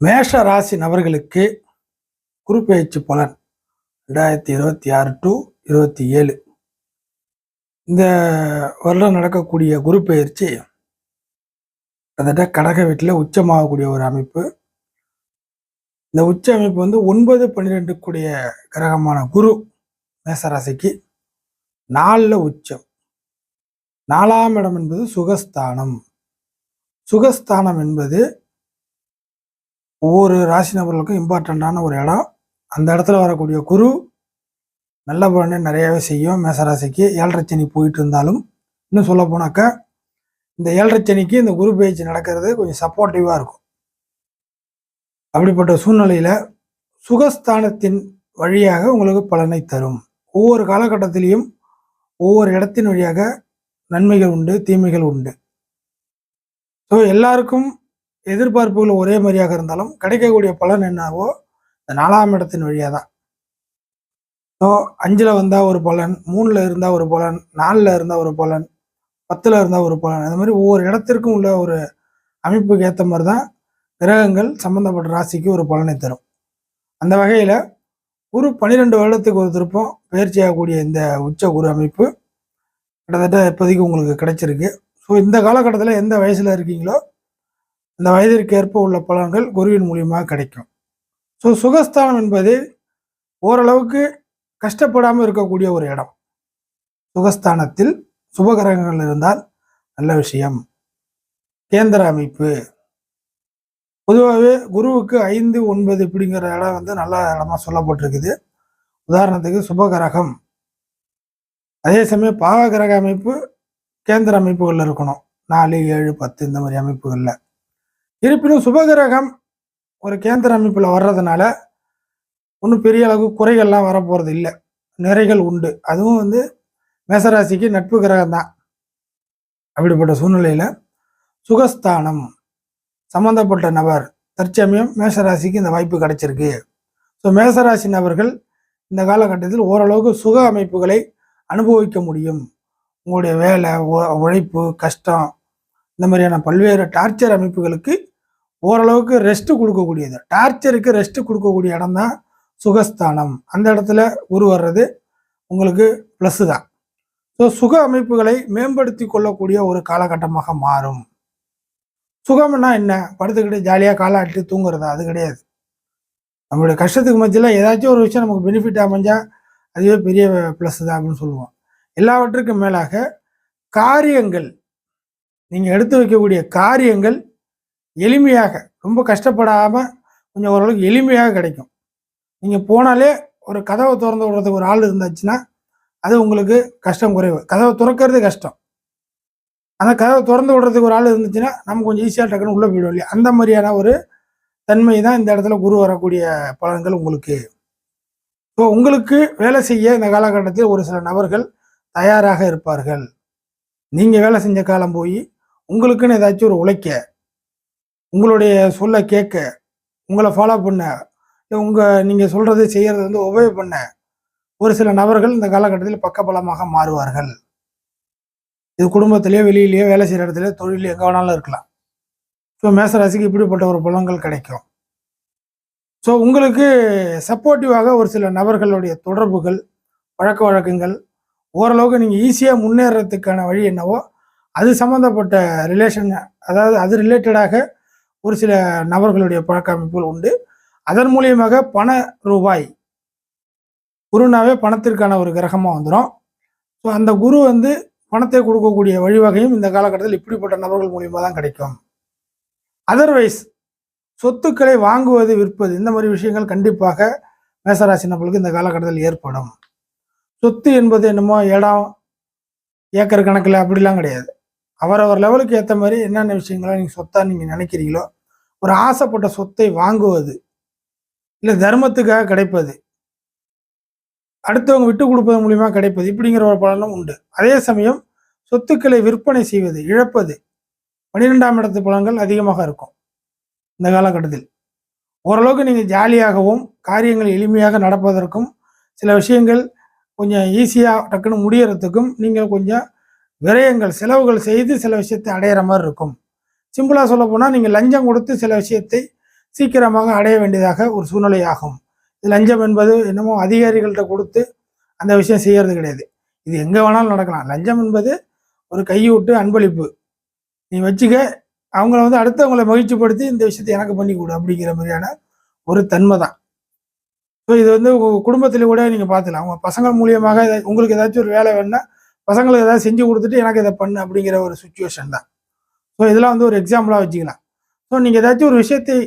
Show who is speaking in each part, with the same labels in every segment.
Speaker 1: மேஷ ராசி நபர்களுக்கு குரு பெயர்ச்சி பலன் 2026 டு 27. இந்த வருடம் நடக்கக்கூடிய குரு பெயர்ச்சி கிட்டத்தட்ட கடக வீட்டில் உச்சமாகக்கூடிய ஒரு அமைப்பு. இந்த உச்ச அமைப்பு 9-12 கூடிய கிரகமான குரு மேசராசிக்கு 4ல் உச்சம். 4ஆம் இடம் என்பது சுகஸ்தானம். சுகஸ்தானம் என்பது ஒவ்வொரு ராசி நபர்களுக்கும் இம்பார்ட்டண்ட்டான ஒரு இடம். அந்த இடத்துல வரக்கூடிய குரு நல்ல பலனை நிறையாவே செய்யும். மேசராசிக்கு 7.5 சனி போயிட்டு இருந்தாலும், இன்னும் சொல்ல போனாக்கா இந்த 7.5 சனிக்கு இந்த குரு பெயர்ச்சி நடக்கிறது கொஞ்சம் சப்போர்ட்டிவாக இருக்கும். அப்படிப்பட்ட சூழ்நிலையில் சுகஸ்தானத்தின் வழியாக உங்களுக்கு பலனை தரும். ஒவ்வொரு காலகட்டத்திலையும் ஒவ்வொரு இடத்தின் வழியாக நன்மைகள் உண்டு, தீமைகள் உண்டு. ஸோ எல்லாருக்கும் எதிர்பார்ப்புகள் ஒரே மாதிரியாக இருந்தாலும் கிடைக்கக்கூடிய பலன் என்னவோ இந்த 4ஆம் இடத்தின் வழியாக தான். ஸோ 5ல் வந்தால் ஒரு பலன், 3ல் இருந்தால் ஒரு பலன், 4ல் இருந்தால் ஒரு பலன், 10ல் இருந்தால் ஒரு பலன். அந்த மாதிரி ஒவ்வொரு இடத்திற்கும் உள்ள ஒரு அமைப்புக்கு ஏற்ற மாதிரி தான் கிரகங்கள் சம்பந்தப்பட்ட ராசிக்கு ஒரு பலனை தரும். அந்த வகையில் குரு 12 வருடத்துக்கு ஒரு திருப்பம் பயிற்சியாகக்கூடிய இந்த உச்ச குரு அமைப்பு கிட்டத்தட்ட இப்போதைக்கு உங்களுக்கு கிடைச்சிருக்கு. ஸோ இந்த காலகட்டத்தில் எந்த வயசில் இருக்கீங்களோ அந்த வயதிற்கு ஏற்ப உள்ள பலன்கள் குருவின் மூலியமாக கிடைக்கும். ஸோ சுகஸ்தானம் என்பது ஓரளவுக்கு கஷ்டப்படாமல் இருக்கக்கூடிய ஒரு இடம். சுகஸ்தானத்தில் சுபகிரகங்கள் இருந்தால் நல்ல விஷயம். கேந்திர அமைப்பு பொதுவாகவே குருவுக்கு 5, 9 இப்படிங்கிற இடம் நல்ல இடமா சொல்லப்பட்டிருக்குது. உதாரணத்துக்கு சுபகிரகம், அதே சமயம் பாவ கிரக அமைப்பு கேந்திர அமைப்புகளில் இருக்கணும். 4, 7, 10 இந்த மாதிரி அமைப்புகளில். இருப்பினும் சுபகிரகம் ஒரு கேந்திர அமைப்பில் வர்றதுனால ஒன்றும் பெரிய அளவு குறைகள்லாம் வரப்போகிறது இல்லை, நிறைகள் உண்டு. அதுவும் மேசராசிக்கு நட்பு கிரகம் தான். அப்படிப்பட்ட சூழ்நிலையில் சுகஸ்தானம் சம்பந்தப்பட்ட நபர் தற்சமயம் மேசராசிக்கு இந்த வாய்ப்பு கிடைச்சிருக்கு. ஸோ மேசராசி நபர்கள் இந்த காலகட்டத்தில் ஓரளவுக்கு சுக அமைப்புகளை அனுபவிக்க முடியும். உங்களுடைய வேலை, உழைப்பு, கஷ்டம், இந்த மாதிரியான பல்வேறு டார்ச்சர் அமைப்புகளுக்கு ஓரளவுக்கு ரெஸ்ட் கொடுக்கக்கூடியது. டார்ச்சருக்கு ரெஸ்ட் கொடுக்கக்கூடிய இடம் தான் சுகஸ்தானம். அந்த இடத்துல குரு வர்றது உங்களுக்கு ப்ளஸ்ஸு தான். ஸோ சுக அமைப்புகளை மேம்படுத்தி கொள்ளக்கூடிய ஒரு காலகட்டமாக மாறும். சுகம்னா என்ன? படுத்துக்கிட்டு ஜாலியாக காலாட்டி தூங்குறதா? அது கிடையாது. நம்மளுடைய கஷ்டத்துக்கு மத்தியில் ஏதாச்சும் ஒரு விஷயம் நமக்கு பெனிஃபிட் அமைஞ்சால் அதுவே பெரிய ப்ளஸ் தான் அப்படின்னு சொல்லுவோம். எல்லாவற்றுக்கும் மேலாக காரியங்கள், நீங்கள் எடுத்து வைக்கக்கூடிய காரியங்கள் எளிமையாக, ரொம்ப கஷ்டப்படாமல் கொஞ்சம் ஓரளவுக்கு எளிமையாக கிடைக்கும். நீங்கள் போனாலே ஒரு கதவை திறந்து விடுறதுக்கு ஒரு ஆள் இருந்தாச்சுன்னா அது உங்களுக்கு கஷ்டம் குறைவு. கதவை திறக்கிறது கஷ்டம், அந்த கதவை திறந்து விடுறதுக்கு ஒரு ஆள் இருந்துச்சுன்னா நம்ம கொஞ்சம் ஈஸியாக டக்குன்னு உள்ளே போயிடும் இல்லையா? அந்த மாதிரியான ஒரு தன்மை தான் இந்த இடத்துல குரு வரக்கூடிய பலன்கள் உங்களுக்கு. ஸோ உங்களுக்கு வேலை செய்ய இந்த காலகட்டத்தில் ஒரு சில நபர்கள் தயாராக இருப்பார்கள். நீங்கள் வேலை செஞ்ச காலம் போய் உங்களுக்குன்னு ஏதாச்சும் ஒரு உழைக்க, உங்களுடைய சொல்ல கேட்க, உங்களை ஃபாலோ பண்ண, நீங்கள் சொல்கிறத செய்கிறது ஒபே பண்ண ஒரு சில நபர்கள் இந்த காலகட்டத்தில் பக்கபலமாக மாறுவார்கள். இது குடும்பத்திலேயோ, வெளியிலேயோ, வேலை செய்கிற இடத்துல, தொழிலே, எங்கே வேணாலும் இருக்கலாம். ஸோ மேசராசிக்கு இப்படிப்பட்ட ஒரு பலன்கள் கிடைக்கும். ஸோ உங்களுக்கு சப்போர்ட்டிவாக ஒரு சில நபர்களுடைய தொடர்புகள், பழக்க வழக்கங்கள், ஓரளவுக்கு நீங்கள் ஈஸியாக முன்னேறதுக்கான வழி என்னவோ அது சம்மந்தப்பட்ட ரிலேஷன், அதாவது அது ரிலேட்டடாக ஒரு சில நபர்களுடைய பழக்க அமைப்புகள் உண்டு. அதன் மூலியமாக பண ரூபாய், குருனாவே பணத்திற்கான ஒரு கிரகமாக வந்துடும். ஸோ அந்த குரு பணத்தை கொடுக்கக்கூடிய வழிவகையும் இந்த காலகட்டத்தில் இப்படிப்பட்ட நபர்கள் மூலியமாக தான் கிடைக்கும். அதர்வைஸ் சொத்துக்களை வாங்குவது, விற்பது, இந்த மாதிரி விஷயங்கள் கண்டிப்பாக மேசராசி நபர்களுக்கு இந்த காலகட்டத்தில் ஏற்படும். சொத்து என்பது என்னமோ இடம், ஏக்கர் கணக்கில் அப்படிலாம் கிடையாது. அவரவர் லெவலுக்கு ஏற்ற மாதிரி என்னென்ன விஷயங்களை நீங்கள் சொத்தாக நீங்கள் நினைக்கிறீங்களோ, ஒரு ஆசைப்பட்ட சொத்தை வாங்குவது, இல்லை தர்மத்துக்காக கிடைப்பது, அடுத்தவங்க விட்டு கொடுப்பது மூலியமாக கிடைப்பது, இப்படிங்கிற ஒரு பலனும் உண்டு. அதே சமயம் சொத்துக்களை விற்பனை செய்வது, இழப்பது, 12ஆம் இடத்து பலன்கள் அதிகமாக இருக்கும் இந்த காலகட்டத்தில். ஓரளவுக்கு நீங்கள் ஜாலியாகவும் காரியங்கள் எளிமையாக நடப்பதற்கும், சில விஷயங்கள் கொஞ்சம் ஈஸியாக டக்குன்னு முடியறதுக்கும் நீங்கள் கொஞ்சம் விரயங்கள், செலவுகள் செய்து சில விஷயத்தை அடையிற மாதிரி இருக்கும். சிம்பிளாக சொல்ல போனால் நீங்கள் லஞ்சம் கொடுத்து சில விஷயத்தை சீக்கிரமாக அடைய வேண்டியதாக ஒரு சூழ்நிலை ஆகும். இது லஞ்சம் என்பது என்னமோ அதிகாரிகள்கிட்ட கொடுத்து அந்த விஷயம் செய்யறது கிடையாது. இது எங்கே வேணாலும் நடக்கலாம். லஞ்சம் என்பது ஒரு கையூட்டு அன்பளிப்பு. நீ வச்சுக்க, அவங்கள வந்து அடுத்தவங்களை மகிழ்ச்சிப்படுத்தி இந்த விஷயத்தை எனக்கு பண்ணி கொடு அப்படிங்கிற மாதிரியான ஒரு தன்மை தான். ஸோ இது வந்து உங்கள் குடும்பத்தில் கூட நீங்கள் பார்த்துக்கலாம். அவங்க பசங்கள் மூலியமாக உங்களுக்கு ஏதாச்சும் ஒரு வேலை வேணுன்னா பசங்களுக்கு ஏதாவது செஞ்சு கொடுத்துட்டு எனக்கு இதை பண்ணு அப்படிங்கிற ஒரு சுச்சுவேஷன் தான். ஸோ இதெல்லாம் வந்து ஒரு எக்ஸாம்பிளாக வச்சுக்கலாம். ஸோ நீங்கள் ஏதாச்சும் ஒரு விஷயத்தை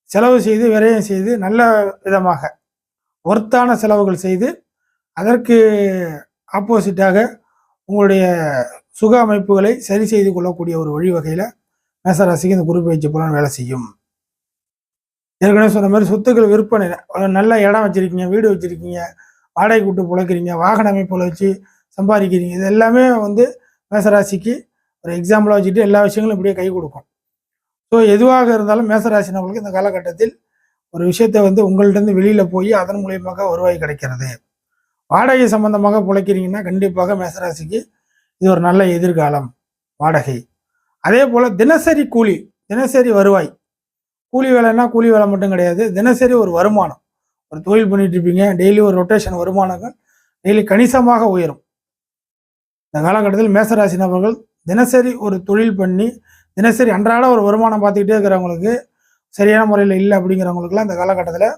Speaker 1: செலவு செய்து விரயம் செய்து நல்ல விதமாக ஒர்த்தான செலவுகள் செய்து அதற்கு ஆப்போசிட்டாக உங்களுடைய சுக அமைப்புகளை சரி செய்து கொள்ளக்கூடிய ஒரு வழிவகையில் மேசராசிக்கு இந்த குரு பயிற்சி பலன் வேலை செய்யும். ஏற்கனவே சொன்ன மாதிரி சொத்துக்கள் விற்பனை, நல்ல இடம் வச்சிருக்கீங்க, வீடு வச்சிருக்கீங்க, வாடகை விட்டு பிழைக்கிறீங்க, வாகன அமைப்புகளை வச்சு சம்பாதிக்கிறீங்க, இது எல்லாமே வந்து மேசராசிக்கு ஒரு எக்ஸாம்பிளாக வச்சுட்டு எல்லா விஷயங்களும் இப்படியே கை கொடுக்கும். ஸோ எதுவாக இருந்தாலும் மேசராசி நம்மளுக்கு இந்த காலகட்டத்தில் ஒரு விஷயத்தை வந்து உங்கள்கிட்ட வெளியில் போய் அதன் மூலியமாக வருவாய் கிடைக்கிறது. வாடகை சம்பந்தமாக பிழைக்கிறீங்கன்னா கண்டிப்பாக மேசராசிக்கு இது ஒரு நல்ல எதிர்காலம். வாடகை, அதே போல் தினசரி கூலி, தினசரி வருவாய். கூலி வேலைன்னா கூலி வேலை மட்டும் கிடையாது, தினசரி ஒரு வருமானம். ஒரு தொழில் பண்ணிட்டு இருப்பீங்க, டெய்லி ஒரு ரொட்டேஷன் வருமானங்கள் டெய்லி கணிசமாக உயரும். இந்த காலகட்டத்தில் மேசராசி நபர்கள் தினசரி ஒரு தொழில் பண்ணி தினசரி அன்றாட ஒரு வருமானம் பார்த்துக்கிட்டே இருக்கிறவங்களுக்கு, சரியான முறையில் இல்லை அப்படிங்கிறவங்களுக்குலாம் இந்த காலகட்டத்தில்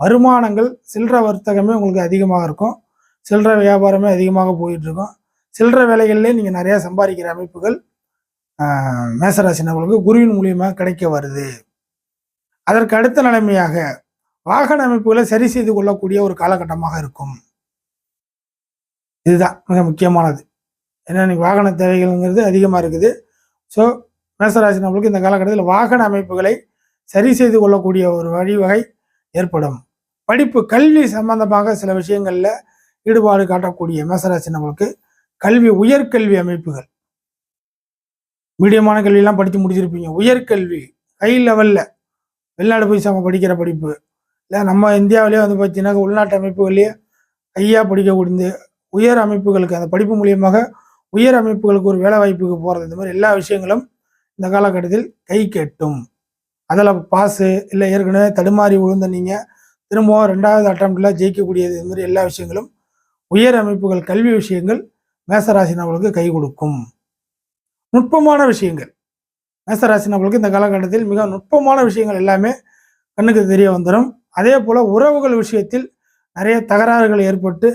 Speaker 1: வருமானங்கள் சில்லறை வர்த்தகமே உங்களுக்கு அதிகமாக இருக்கும். சில்லறை வியாபாரமே அதிகமாக போயிட்டு இருக்கும். சில்லறை வேலைகள்லேயே நீங்கள் நிறையா சம்பாதிக்கிற அமைப்புகள் மேசராசி நபர்களுக்கு குருவின் மூலியமாக கிடைக்க வருது. அதற்கு அடுத்த நிலைமையாக வாகன அமைப்புகளை சரி செய்து கொள்ளக்கூடிய ஒரு காலகட்டமாக இருக்கும். இதுதான் மிக முக்கியமானது. ஏன்னா இன்னைக்கு வாகன தேவைகள்ங்கிறது அதிகமாக இருக்குது. ஸோ மேசராசி நபர்களுக்கு இந்த காலகட்டத்தில் வாகன அமைப்புகளை சரி செய்து கொள்ளக்கூடிய ஒரு வழிவகை ஏற்படும். படிப்பு, கல்வி சம்பந்தமாக சில விஷயங்களில் ஈடுபாடு காட்டக்கூடிய மேசராசி நபர்களுக்கு கல்வி, உயர்கல்வி அமைப்புகள், மீடியமான கல்வியெல்லாம் படித்து முடிச்சிருப்பீங்க, உயர்கல்வி ஹை லெவலில் வெளிநாடு போய் படிக்கிற படிப்பு, இல்லை நம்ம இந்தியாவிலேயே வந்து பார்த்தீங்கன்னா உள்நாட்டு அமைப்புகள்லேயே ஹையாக படிக்கக்கூடிய உயர் அமைப்புகளுக்கு அந்த படிப்பு மூலியமாக உயர் அமைப்புகளுக்கு ஒரு வேலை வாய்ப்புக்கு போகிறது, இந்த மாதிரி எல்லா விஷயங்களும் இந்த காலகட்டத்தில் கை கெட்டும். அதில் பாஸு இல்லை ஏற்கனவே தடுமாறி விழுந்த நீங்கள் திரும்பவும் 2வது அட்டம்ப்டில் ஜெயிக்கக்கூடியது, இந்த மாதிரி எல்லா விஷயங்களும் உயர் அமைப்புகள், கல்வி விஷயங்கள் மேசராசி நபர்களுக்கு கை கொடுக்கும். நுட்பமான விஷயங்கள் மேசராசி நபர்களுக்கு இந்த காலகட்டத்தில் மிக நுட்பமான விஷயங்கள் எல்லாமே கண்ணுக்கு தெரிய வந்துடும். அதே போல் உறவுகள் விஷயத்தில் நிறைய தகராறுகள் ஏற்பட்டு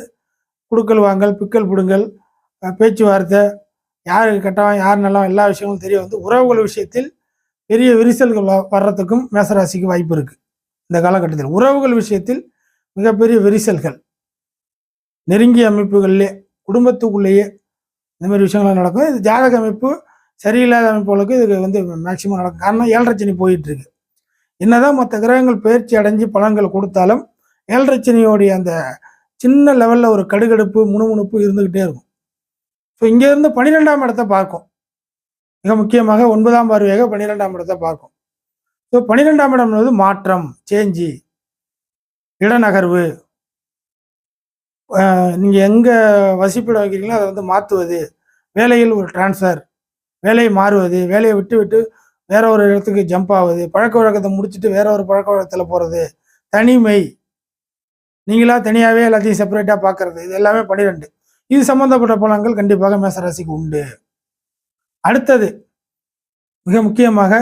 Speaker 1: குடுக்கல் வாங்கல், பிக்கல் பிடுங்கல், பேச்சுவார்த்தை, யார் கெட்டவன் யார் நல்லவன் எல்லா விஷயங்களும் தெரிய வந்து உறவுகள் விஷயத்தில் பெரிய விரிசல்கள் வர்றதுக்கும் மேசராசிக்கு வாய்ப்பு இருக்குது. இந்த காலகட்டத்தில் உறவுகள் விஷயத்தில் மிகப்பெரிய விரிசல்கள், நெருங்கிய அமைப்புகளிலே குடும்பத்துக்குள்ளேயே இந்த மாதிரி விஷயங்கள்லாம் நடக்கும். இது ஜாதக அமைப்பு சரியில்லாத அமைப்புகளுக்கு இது வந்து மேக்சிமம் நடக்கும். காரணம் 7.5 சனி போயிட்டு இருக்கு. என்னதான் மற்ற கிரகங்கள் பயிற்சி அடைஞ்சு பலன்கள் கொடுத்தாலும் 7.5 சனியோடைய அந்த சின்ன லெவலில் ஒரு கடுகடுப்பு, முணுமுணுப்பு இருந்துக்கிட்டே இருக்கும். ஸோ இங்கேருந்து 12ஆம் இடத்தை பார்க்கும். மிக முக்கியமாக 9ஆம் பார்வையாக 12ஆம் இடத்தை பார்க்கும். ஸோ 12ஆம் இடம் என்பது மாற்றம், சேஞ்சு, இடநகர்வு. நீங்கள் எங்கே வசிப்பிடம் வைக்கிறீங்களோ அதை வந்து மாற்றுவது, வேலையில் ஒரு டிரான்ஸ்ஃபர், வேலையை மாறுவது, வேலையை விட்டு விட்டு வேற ஒரு இடத்துக்கு ஜம்ப் ஆகுது, பழக்க வழக்கத்தை முடிச்சுட்டு வேற ஒரு பழக்க வழக்கத்தில் போகிறது, தனிமை, நீங்களா தனியாகவே எல்லாத்தையும் செப்பரேட்டாக பார்க்கறது, இது எல்லாமே 12. இது சம்பந்தப்பட்ட பலன்கள் கண்டிப்பாக மேசராசிக்கு உண்டு. அடுத்தது மிக முக்கியமாக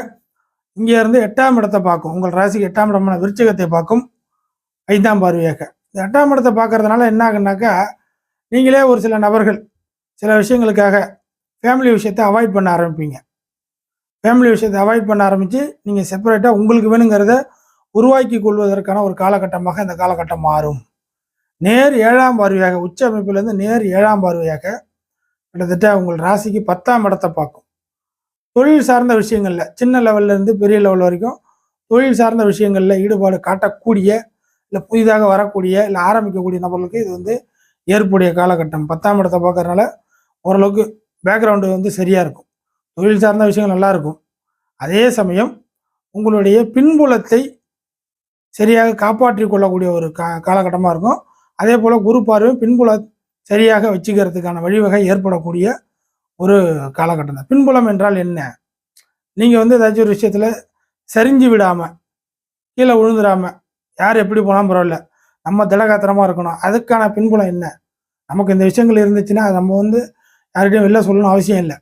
Speaker 1: இங்கே இருந்து 8ஆம் இடத்தை பார்க்கும். உங்கள் ராசிக்கு 8ஆம் இடமான விருச்சிகத்தை பார்க்கும் 5ஆம் பார்வையாக. இந்த 8ஆம் இடத்தை பார்க்கறதுனால என்ன ஆகுனாக்கா, நீங்களே ஒரு சில நபர்கள் சில விஷயங்களுக்காக ஃபேமிலி விஷயத்தை அவாய்ட் பண்ண ஆரம்பிப்பீங்க. ஃபேமிலி விஷயத்தை அவாய்ட் பண்ண ஆரம்பித்து நீங்கள் செப்பரேட்டாக உங்களுக்கு வேணுங்கிறத உருவாக்கி கொள்வதற்கான ஒரு காலகட்டமாக இந்த காலகட்டம் மாறும். நேர் 7ஆம் பார்வையாக, உச்ச அமைப்பிலிருந்து நேர் 7ஆம் பார்வையாக கிட்டத்தட்ட உங்கள் ராசிக்கு 10ஆம் இடத்தை பார்க்கும். தொழில் சார்ந்த விஷயங்களில் சின்ன லெவல்ல இருந்து பெரிய லெவல் வரைக்கும் தொழில் சார்ந்த விஷயங்களில் ஈடுபாடு காட்டக்கூடிய, இல்லை புதிதாக வரக்கூடிய, இல்லை ஆரம்பிக்கக்கூடிய நபர்களுக்கு இது வந்து ஏற்புடைய காலகட்டம். 10ஆம் இடத்தை பார்க்கறதுனால ஓரளவுக்கு பேக்ரவுண்டு வந்து சரியாக இருக்கும். தொழில் சார்ந்த விஷயங்கள் நல்லா இருக்கும். அதே சமயம் உங்களுடைய பின்புலத்தை சரியாக காப்பாற்றி கொள்ளக்கூடிய ஒரு காலகட்டமாக இருக்கும். அதே போல் குரு பார்வை பின்புல சரியாக வச்சுக்கிறதுக்கான வழிவகை ஏற்படக்கூடிய ஒரு காலகட்டம் தான். பின்புலம் என்றால் என்ன? நீங்கள் வந்து ஏதாச்சும் ஒரு விஷயத்தில் சரிஞ்சு விடாமல், கீழே விழுந்துடாம யார் எப்படி போனாலும் பரவாயில்ல, நம்ம திடகாத்திரமா இருக்கணும். அதுக்கான பின்புலம் என்ன? நமக்கு இந்த விஷயங்கள் இருந்துச்சுன்னா நம்ம வந்து யார்கிட்டையும் வெளில சொல்லணும்னு அவசியம் இல்லை.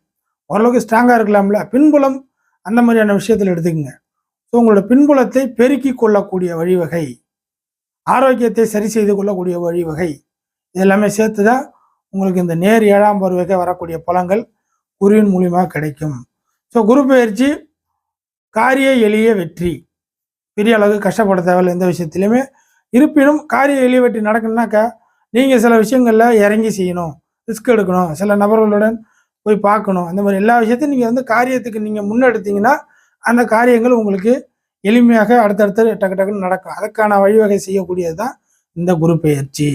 Speaker 1: ஓரளவுக்கு ஸ்ட்ராங்காக இருக்கலாம்ல. பின்புலம் அந்த மாதிரியான விஷயத்தில் எடுத்துக்கங்க. ஸோ உங்களோட பின்புலத்தை பெருக்கி கொள்ளக்கூடிய வழிவகை, ஆரோக்கியத்தை சரி செய்து கொள்ளக்கூடிய வழிவகை, இதெல்லாமே சேர்த்து தான் உங்களுக்கு இந்த நேர் 7ஆம் பார்வைக்கு வரக்கூடிய பலன்கள் குருவின் மூலியமாக கிடைக்கும். ஸோ குரு பயிற்சி காரிய எளிய வெற்றி, பெரிய அளவுக்கு கஷ்டப்பட தேவையில்லை எந்த விஷயத்துலையுமே. இருப்பினும் காரிய எளிய வெற்றி நடக்கணும்னாக்கா நீங்கள் சில விஷயங்களில் இறங்கி செய்யணும், ரிஸ்க் எடுக்கணும், சில நபர்களுடன் போய் பார்க்கணும். அந்த மாதிரி எல்லா விஷயத்தையும் நீங்கள் வந்து காரியத்துக்கு நீங்கள் முன்னெடுத்தீங்கன்னா அந்த காரியங்கள் உங்களுக்கு எளிமையாக அடுத்தடுத்து டக்கு டக்குன்னு நடக்கும். அதுக்கான வழிவகை செய்யக்கூடியது தான் இந்த குரு பெயர்ச்சி.